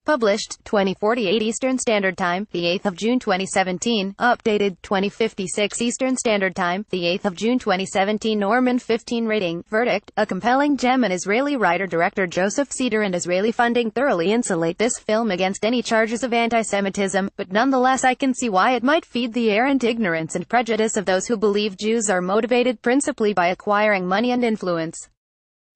Published, 2048 Eastern Standard Time, the 8th of June 2017. Updated, 2056 Eastern Standard Time, the 8th of June 2017. Norman 15 rating. Verdict, a compelling gem. An Israeli writer-director Joseph Cedar and Israeli funding thoroughly insulate this film against any charges of anti-Semitism, but nonetheless I can see why it might feed the errant ignorance and prejudice of those who believe Jews are motivated principally by acquiring money and influence.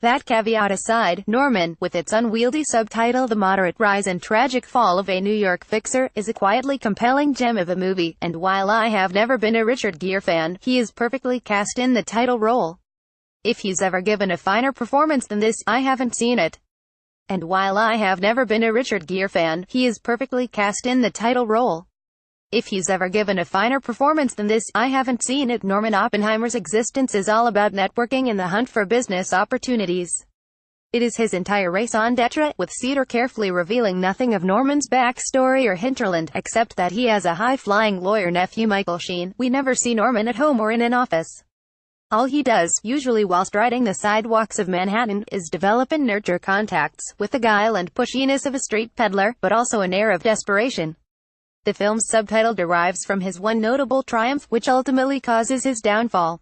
That caveat aside, Norman, with its unwieldy subtitle The Moderate Rise and Tragic Fall of a New York Fixer, is a quietly compelling gem of a movie, and while I have never been a Richard Gere fan, he is perfectly cast in the title role. If he's ever given a finer performance than this, I haven't seen it. And while I have never been a Richard Gere fan, he is perfectly cast in the title role. If he's ever given a finer performance than this, I haven't seen it. Norman Oppenheimer's existence is all about networking and the hunt for business opportunities. It is his entire raison d'etre, with Cedar carefully revealing nothing of Norman's backstory or hinterland, except that he has a high-flying lawyer nephew Michael Sheen. We never see Norman at home or in an office. All he does, usually whilst riding the sidewalks of Manhattan, is develop and nurture contacts, with the guile and pushiness of a street peddler, but also an air of desperation. The film's subtitle derives from his one notable triumph, which ultimately causes his downfall.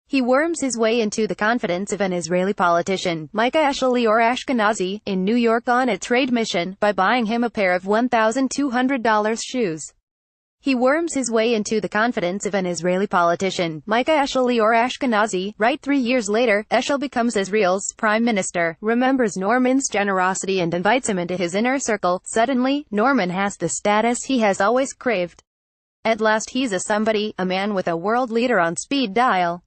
He worms his way into the confidence of an Israeli politician, Micah Eshel or Ashkenazi, in New York on a trade mission, by buying him a pair of $1,200 shoes. He worms his way into the confidence of an Israeli politician, Micah Eshel or Ashkenazi. Right 3 years later, Eshel becomes Israel's prime minister, remembers Norman's generosity and invites him into his inner circle. Suddenly, Norman has the status he has always craved. At last he's a somebody, a man with a world leader on speed dial.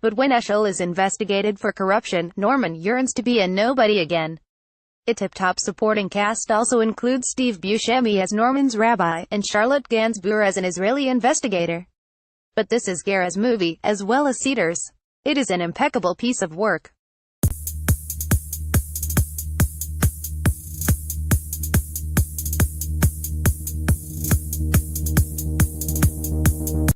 But when Eshel is investigated for corruption, Norman yearns to be a nobody again. A tip-top supporting cast also includes Steve Buscemi as Norman's rabbi, and Charlotte Gainsbourg as an Israeli investigator. But this is Gere's movie, as well as Cedar's. It is an impeccable piece of work.